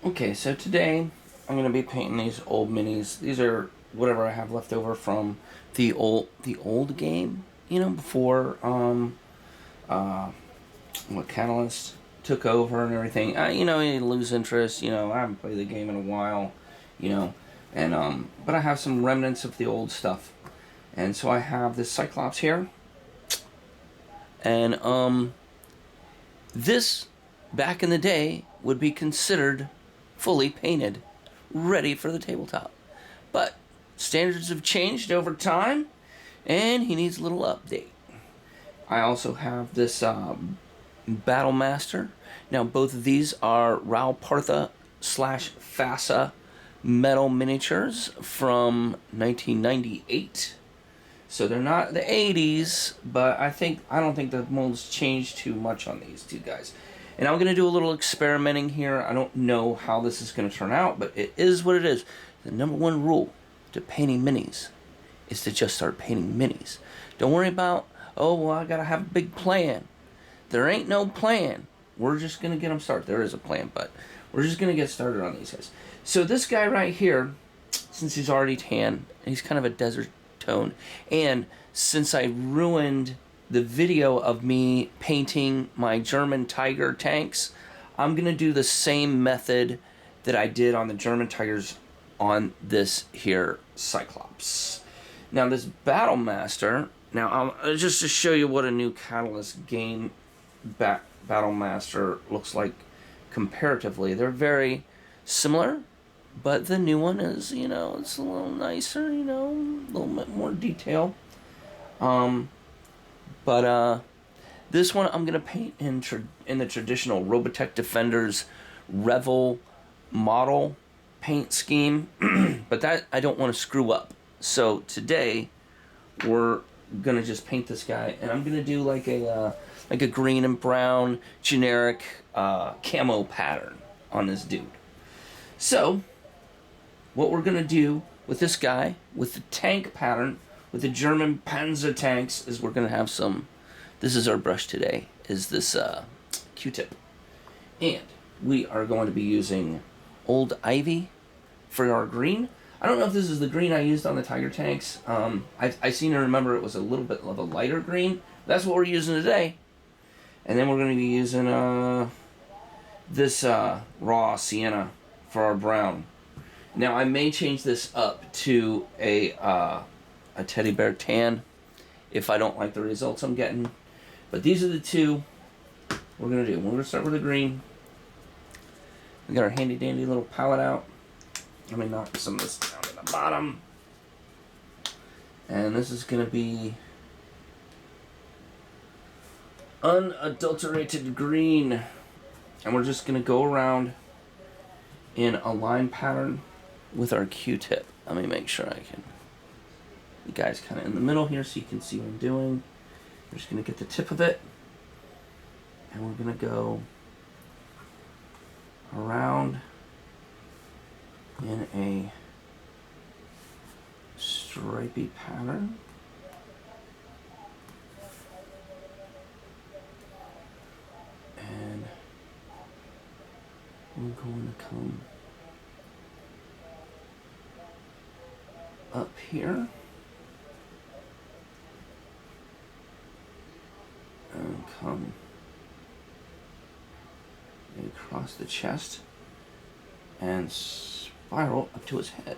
Okay, so today I'm gonna be painting these old minis. These are whatever I have left over from the old game. Before what Catalyst took over and everything. You lose interest. I haven't played the game in a while. You know, and but I have some remnants of the old stuff, and so I have this Cyclops here, and this back in the day would be considered fully painted, ready for the tabletop. But standards have changed over time, and he needs a little update. I also have this Battle Master. Now, both of these are Partha slash FASA metal miniatures from 1998. So they're not the 80s, but I don't think the molds changed too much on these two guys. And I'm going to do a little experimenting here. I don't know how this is going to turn out, but it is what it is. The number one rule to painting minis is to just start painting minis. Don't worry about, oh, well, I got to have a big plan. There ain't no plan. We're just going to get them started. There is a plan, but we're just going to get started on these guys. So this guy right here, since he's already tan, he's kind of a desert tone. And since I ruined the video of me painting my German Tiger tanks, I'm going to do the same method that I did on the German Tigers on this here Cyclops. Now this Battle Master, just to show you what a new Catalyst game Battle Master looks like comparatively. They're very similar, but the new one is, it's a little nicer, a little bit more detail. But this one I'm going to paint in the traditional Robotech Defenders Revel model paint scheme, but that I don't want to screw up. So today we're going to just paint this guy, and I'm going to do like a green and brown generic camo pattern on this dude. So what we're going to do with this guy, with the tank pattern, with the German Panzer tanks, is we're going to have some, this is our brush today, is this Q-tip. And we are going to be using Old Ivy for our green. I don't know if this is the green I used on the Tiger tanks. I seem to remember it was a little bit of a lighter green. That's what we're using today. And then we're going to be using this raw sienna for our brown. Now I may change this up to a teddy bear tan if I don't like the results I'm getting. But these are the two we're going to do. We're going to start with the green. We got our handy dandy little palette out. Let me knock some of this down to the bottom. And this is going to be unadulterated green. And we're just going to go around in a line pattern with our Q-tip. Let me make sure I can. The guy's kind of in the middle here so you can see what I'm doing. We're just going to get the tip of it. And we're going to go around in a stripy pattern. And we're going to come up here and come across the chest and spiral up to his head.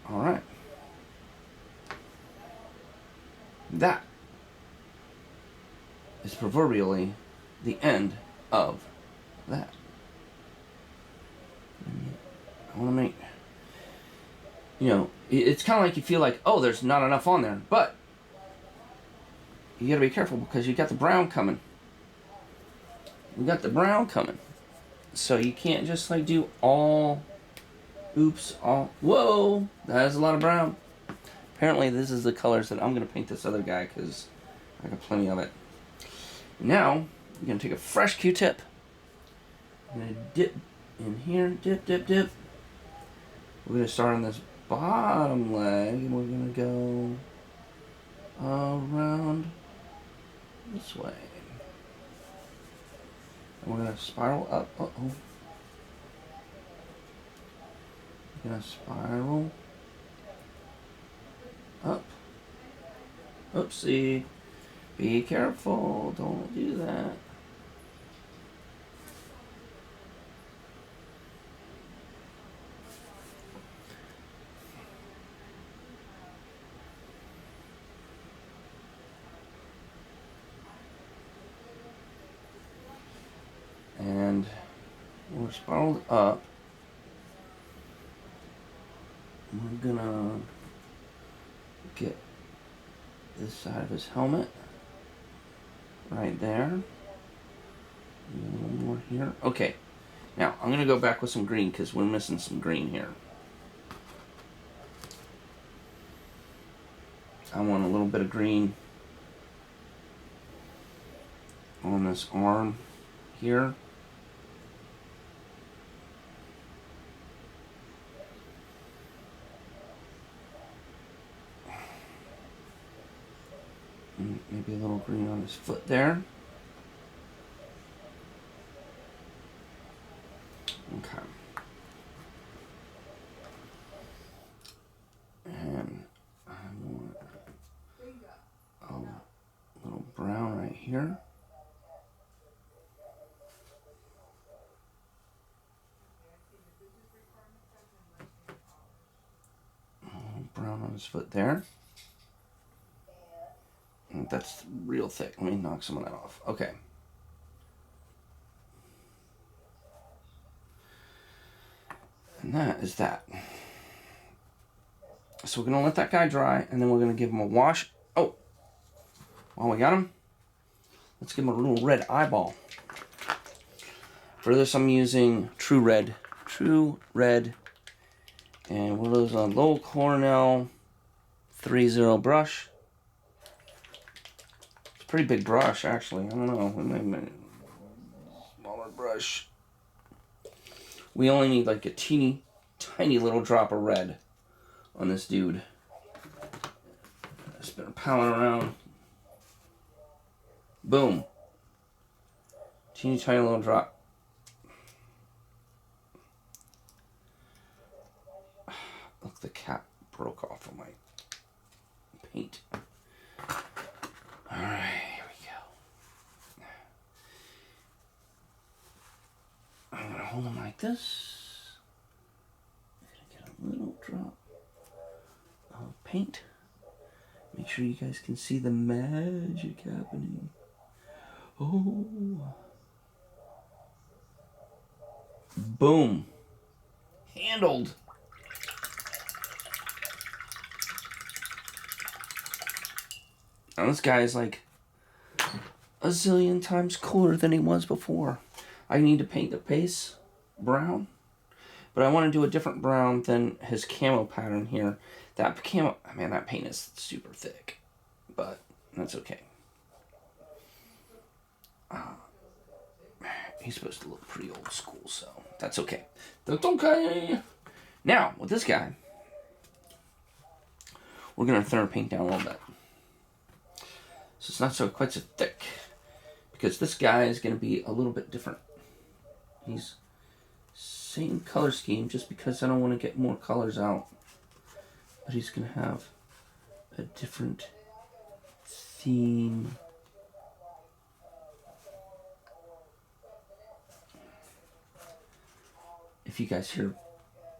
All right. That is proverbially the end of that. I want to make, it's kind of like you feel like, oh, there's not enough on there, but you got to be careful because you got the brown coming. We got the brown coming. So you can't just like do all, whoa, that is a lot of brown. Apparently this is the colors that I'm going to paint this other guy because I got plenty of it. Now, you're going to take a fresh Q-tip. I'm going to dip in here, dip. We're going to start on this bottom leg, and we're going to go around this way. And we're going to spiral up. Uh-oh. We're going to spiral up. Oopsie. Be careful. Don't do that. And we're spiraled up. We're gonna get this side of his helmet right there. A little more here. Okay. Now, I'm gonna go back with some green because we're missing some green here. I want a little bit of green on this arm here. And maybe a little green on his foot there. Okay. And I want a little brown right here. Brown on his foot there. And that's real thick. Let me knock some of that off. Okay. And that is that. So we're going to let that guy dry, and then we're going to give him a wash. Oh, while we got him, let's give him a little red eyeball. For this, I'm using True Red. And we'll use a Low Cornell 3-0 brush. It's a pretty big brush, actually. I don't know. We may make a smaller brush. We only need like a teeny, tiny little drop of red on this dude. Spin a palette around. Boom. Teeny, tiny little drop. Look, the cap broke off of my paint. Alright, here we go. I'm going to hold them like this. I'm going to get a little drop of paint. Make sure you guys can see the magic happening. Oh. Boom. Handled. Now this guy is like a zillion times cooler than he was before. I need to paint the base brown, but I want to do a different brown than his camo pattern here. That camo, man, that paint is super thick, but that's okay. He's supposed to look pretty old school, so that's okay. That's okay. Now, with this guy, we're going to thin our paint down a little bit. So it's not quite so thick, because this guy is going to be a little bit different. He's same color scheme, just because I don't want to get more colors out. But he's going to have a different theme. If you guys hear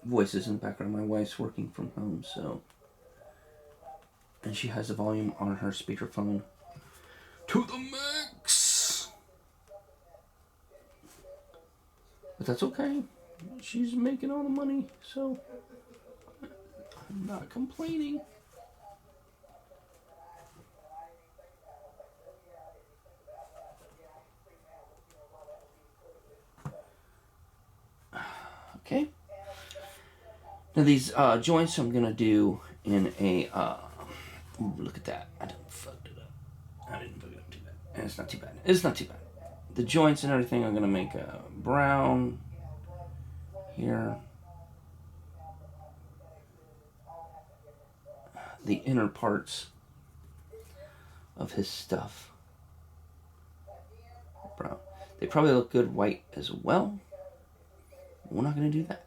voices in the background, my wife's working from home, so... And she has the volume on her speakerphone to the max. But that's okay. She's making all the money, so I'm not complaining. Okay. Now these joints I'm gonna do in a ooh, look at that. I didn't fuck it up. I didn't fuck it up too bad. And it's not too bad. It's not too bad. The joints and everything I'm gonna make brown here. the inner parts of his stuff brown. They probably look good white as well. We're not going to do that.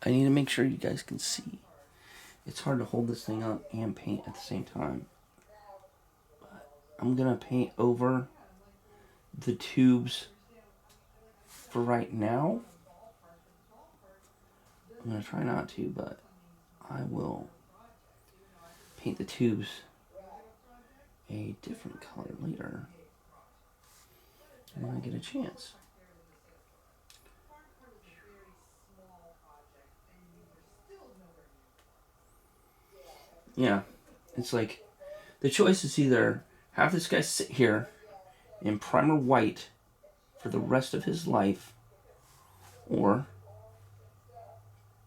I need to make sure you guys can see. It's hard to hold this thing up and paint at the same time. But I'm going to paint over the tubes for right now. I'm going to try not to, but I will paint the tubes a different color later when I get a chance. Yeah, it's like the choice is either have this guy sit here in primer white for the rest of his life, or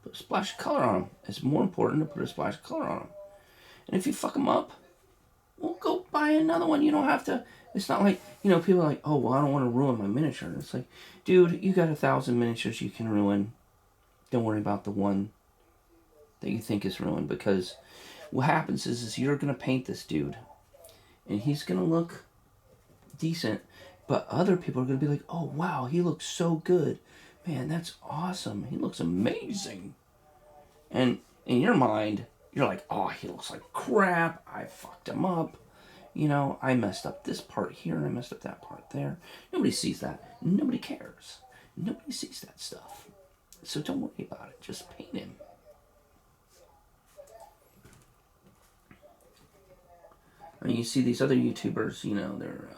put a splash of color on him. It's more important to put a splash of color on him. And if you fuck him up, we'll go buy another one. You don't have to. It's not like, people are like, oh, well, I don't want to ruin my miniature. And it's like, dude, you got 1,000 miniatures you can ruin. Don't worry about the one that you think is ruined, because what happens is you're going to paint this dude, and he's going to look decent, but other people are going to be like, oh, wow, he looks so good. Man, that's awesome. He looks amazing. And in your mind, you're like, oh, he looks like crap. I fucked him up. I messed up this part here, and I messed up that part there. Nobody sees that. Nobody cares. Nobody sees that stuff. So don't worry about it. Just paint him. I mean, you see these other YouTubers, they're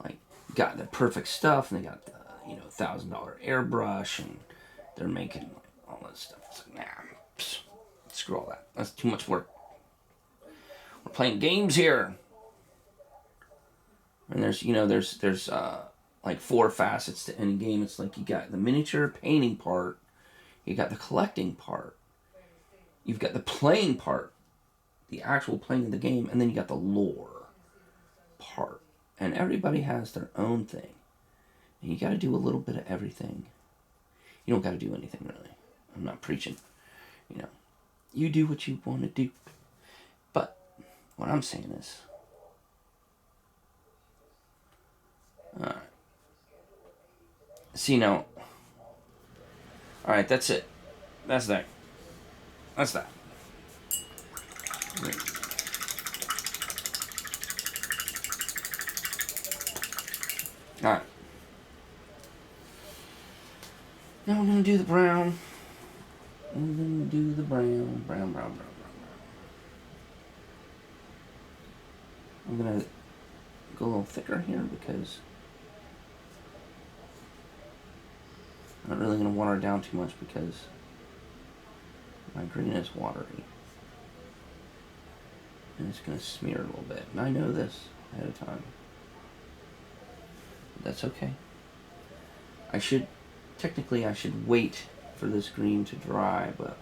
like got the perfect stuff, and they got the $1,000 airbrush, and they're making like all this stuff. It's like, nah, screw all that. That's too much work. We're playing games here. And there's like 4 facets to any game. It's like you got the miniature painting part, you got the collecting part, you've got the playing part, the actual playing of the game, and then you got the lore part. And everybody has their own thing. And you got to do a little bit of everything. You don't got to do anything, really. I'm not preaching. You do what you want to do. But what I'm saying is, alright. See, now, alright, that's it. That's that. That's that. Alright. Now we're going to do the brown. We're going to do the brown. I'm going to go a little thicker here because I'm not really going to water it down too much because my green is watery. And it's going to smear a little bit. And I know this ahead of time. But that's okay. Technically I should wait for this green to dry, but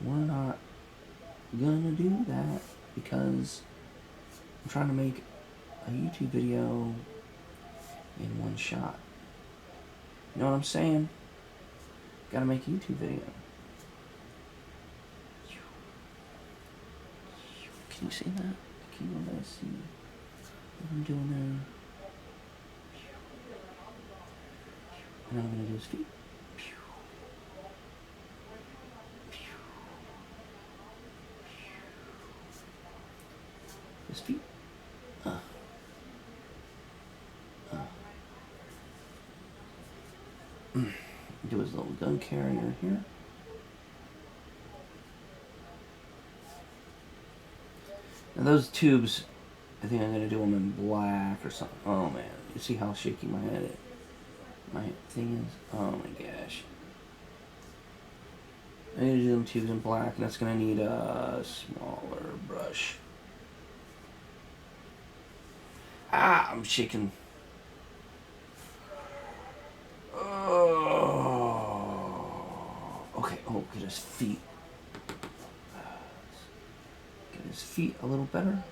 we're not gonna do that because I'm trying to make a YouTube video in one shot. You know what I'm saying? Gotta make a YouTube video. Can you see that? Can you guys see what I'm doing there? And I'm gonna do his feet. His feet. Do his little gun carrier here. Now those tubes, I think I'm gonna do them in black or something. Oh man, you see how shaky my thing is? Oh my gosh. I'm gonna do them tubes in black, and that's gonna need a smaller brush. Ah, I'm shaking. Okay, get his feet. Get his feet a little better.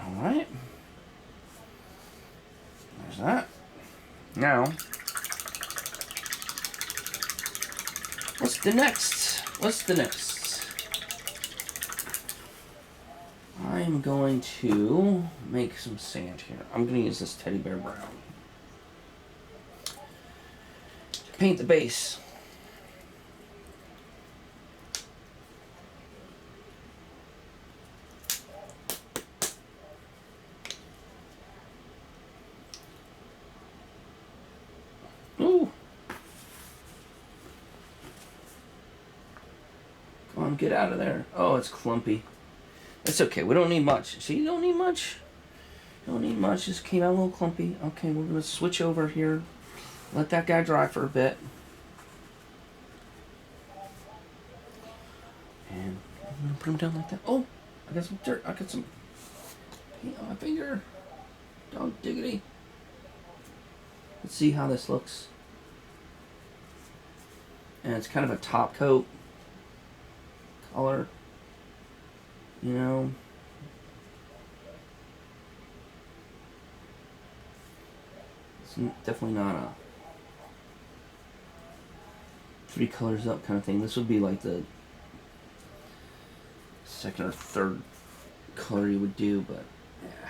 Alright. There's that. Now, what's the next? What's the next? I'm going to make some sand here. I'm going to use this teddy bear brown. Paint the base. Ooh. Come on, get out of there. Oh, it's clumpy. It's okay. We don't need much. See, you don't need much. You don't need much. Just came out a little clumpy. Okay, we're going to switch over here. Let that guy dry for a bit. And I'm going to put him down like that. Oh, I got some dirt. I got some paint on my finger. Dog diggity. Let's see how this looks. And it's kind of a top coat color. You know. It's definitely not a 3 colors up kind of thing. This would be like the second or third color you would do, but yeah.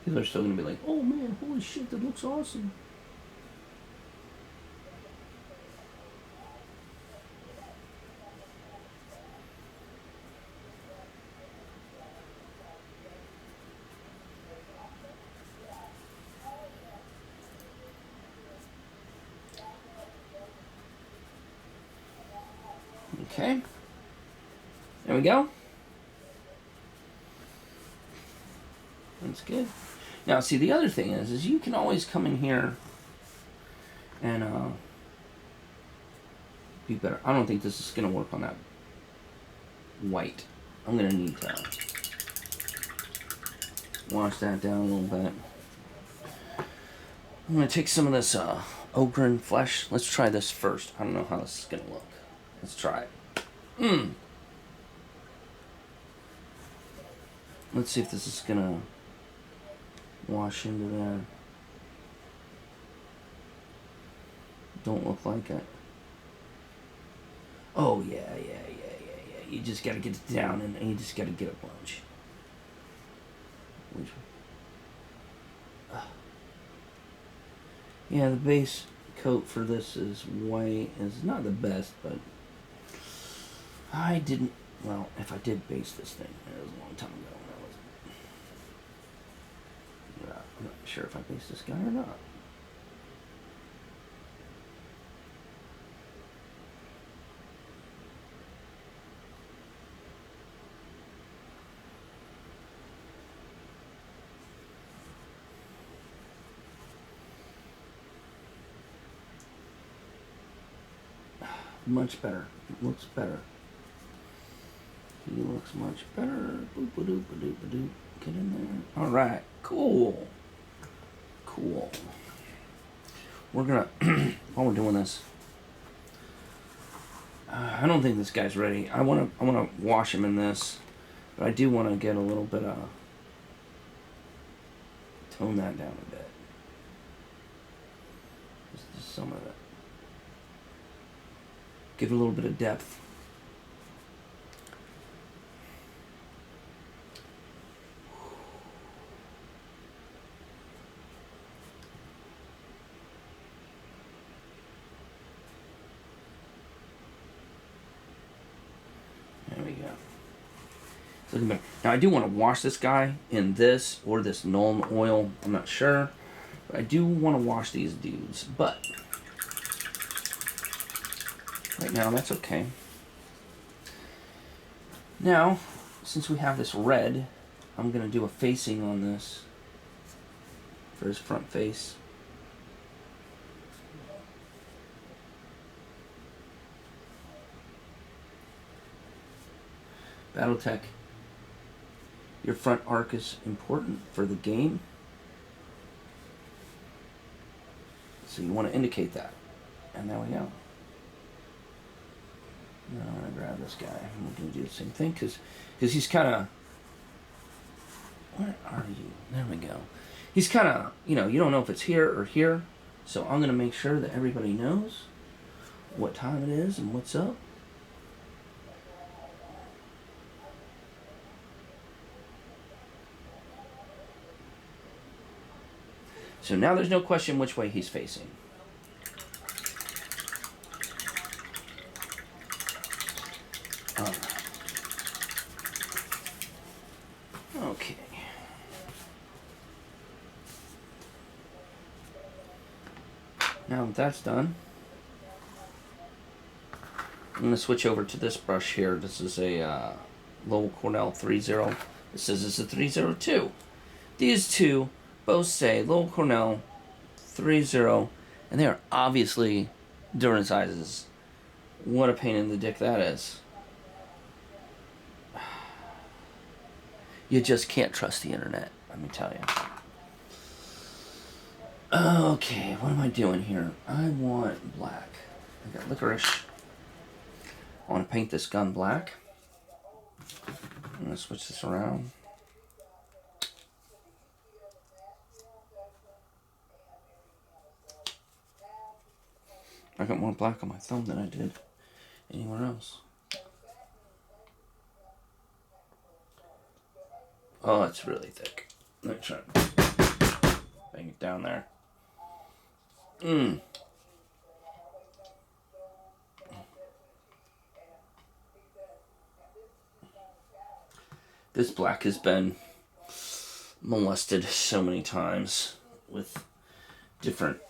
People are still going to be like, oh man, holy shit, that looks awesome. Okay. There we go. That's good. Now, see, the other thing is you can always come in here and be better. I don't think this is going to work on that white. I'm going to need to wash that down a little bit. I'm going to take some of this ochre and flesh. Let's try this first. I don't know how this is going to look. Let's try it. Let's see if this is going to wash into there. Don't look like it. Oh, yeah. You just got to get it down and you just got to get a bunch. Yeah, the base coat for this is white. It's not the best, but I didn't. Well, if I did base this thing, it was a long time ago when I wasn't. I'm not sure if I based this guy or not. Much better. Looks better. He looks much better. Boop-a-doop-a-doop-a-doop. Get in there. Alright. Cool. Cool. We're gonna, while we're doing this, I don't think this guy's ready. I wanna wash him in this, but I do want to get a little bit of, tone that down a bit. Just some of it. Give it a little bit of depth. There we go. It's looking better. Now I do want to wash this guy in this or this Nuln oil. I'm not sure. But I do want to wash these dudes. But right now, that's okay. Now, since we have this red, I'm going to do a facing on this for his front face. Battletech, your front arc is important for the game. So you want to indicate that. And there we go. Now I'm gonna grab this guy. I'm gonna do the same thing because he's kind of. Where are you? There we go. He's kind of, you don't know if it's here or here. So I'm gonna make sure that everybody knows what time it is and what's up. So now there's no question which way he's facing. Okay. Now that that's done, I'm going to switch over to this brush here. This is a Lowell Cornell 3.0. This says it's a 302. These two both say Lowell Cornell 3.0, and they are obviously different sizes. What a pain in the dick that is. You just can't trust the internet, let me tell you. Okay, what am I doing here? I want black. I got licorice. I want to paint this gun black. I'm going to switch this around. I got more black on my thumb than I did anywhere else. Oh, it's really thick. Let me try to bang it down there. This black has been molested so many times with different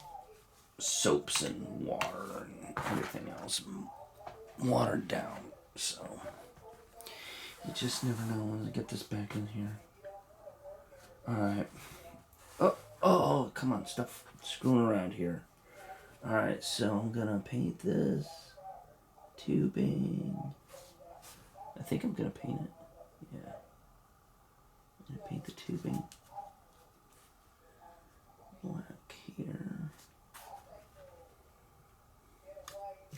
soaps and water and everything else watered down. So you just never know when to get this back in here. Alright. Oh, come on, stop screwing around here. Alright, so I'm gonna paint this tubing. I think I'm gonna paint it. Yeah. I'm gonna paint the tubing black here.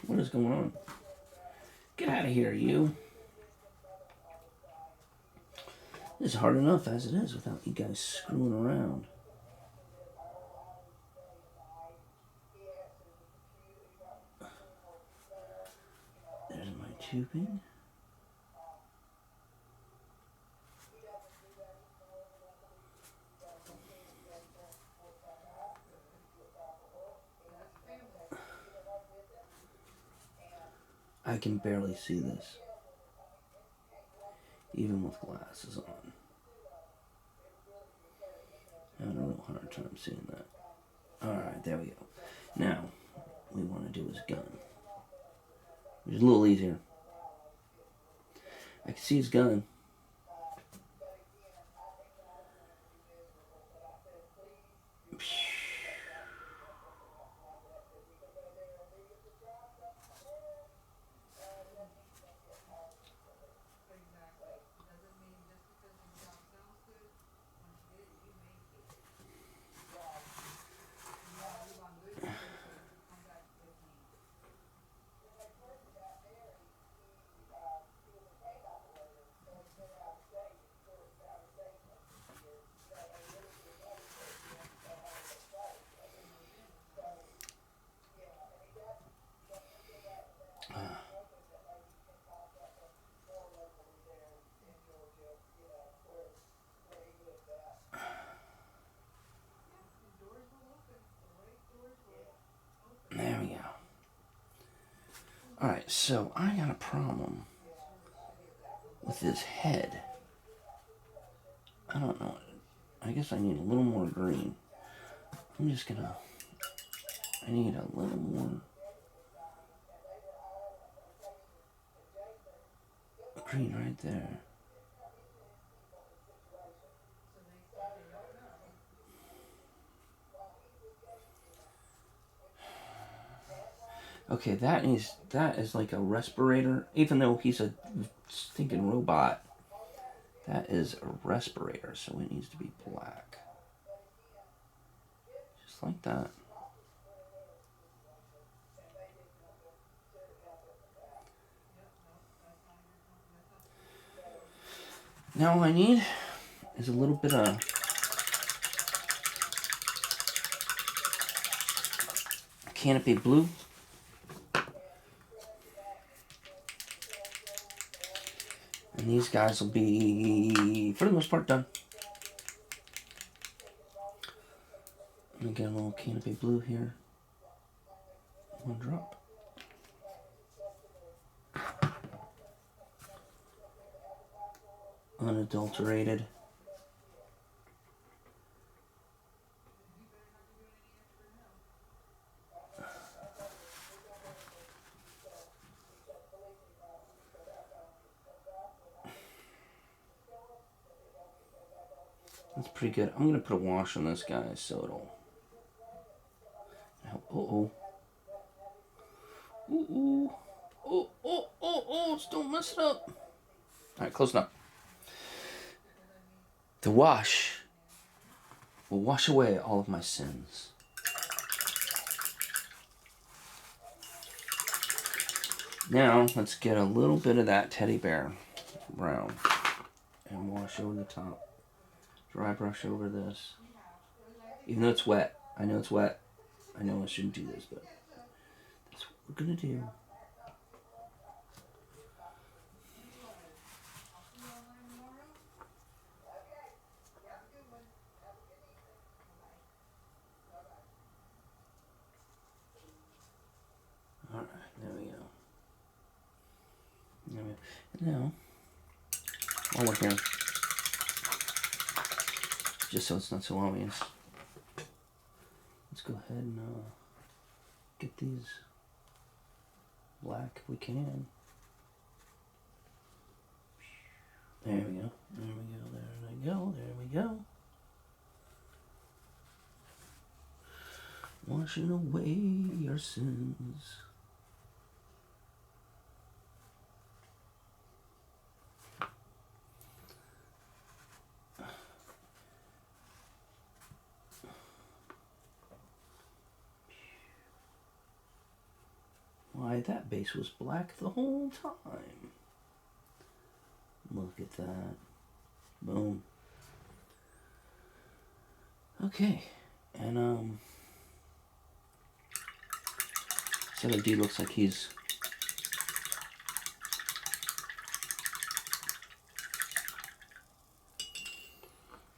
What is going on? Get out of here, you. It's hard enough as it is without you guys screwing around. There's my tubing. I can barely see this, even with glasses on. I had a real hard time seeing that. Alright, there we go. Now, what we want to do is gun. Which is a little easier. I can see his gun. There we go. Alright, so I got a problem with his head. I don't know. I guess I need a little more green. I'm just gonna... I need a little more green right there. Okay, that is like a respirator. Even though he's a stinking robot, that is a respirator, so it needs to be black. Just like that. Now all I need is a little bit of Canopy Blue. And these guys will be, for the most part, done. I'm going to get a little Canopy Blue here. One drop. Unadulterated. That's pretty good. I'm going to put a wash on this guy so it'll... Uh-oh. Ooh. Oh, don't mess it up. Alright, close enough. The wash will wash away all of my sins. Now, let's get a little bit of that teddy bear brown and wash over the top. Dry brush over this. Even though it's wet. I know it's wet. I know I shouldn't do this, but that's what we're going to do. Alright, there we go. And now, while we're here, just so it's not so obvious, let's go ahead and get these black if we can. There we go. There we go. Washing away your sins. Why, that base was black the whole time. Look at that. Boom. Okay. And, this other dude looks like he's...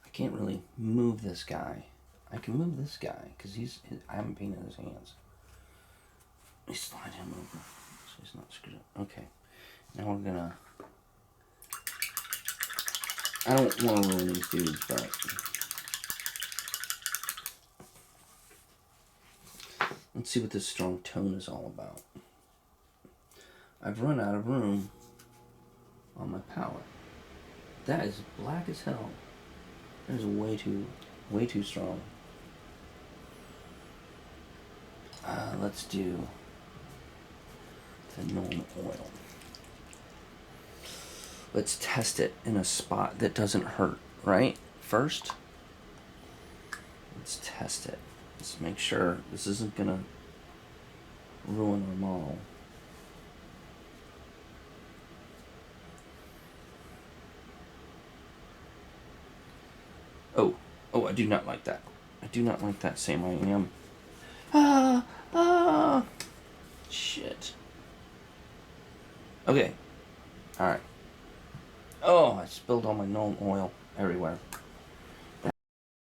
I can't really move this guy. I can move this guy, because I haven't painted his hands. Let me slide him over so he's not screwed up. Okay. Now we're gonna... I don't want to ruin these dudes, but... let's see what this strong tone is all about. I've run out of room on my palette. That is black as hell. That is way too strong. Let's do the Gnome Oil. Let's test it in a spot that doesn't hurt, right? First, let's test it. Let's make sure this isn't gonna ruin our model. Oh, I do not like that. I do not like that. Same I am. Shit. Okay. Alright. Oh, I spilled all my gnome oil everywhere.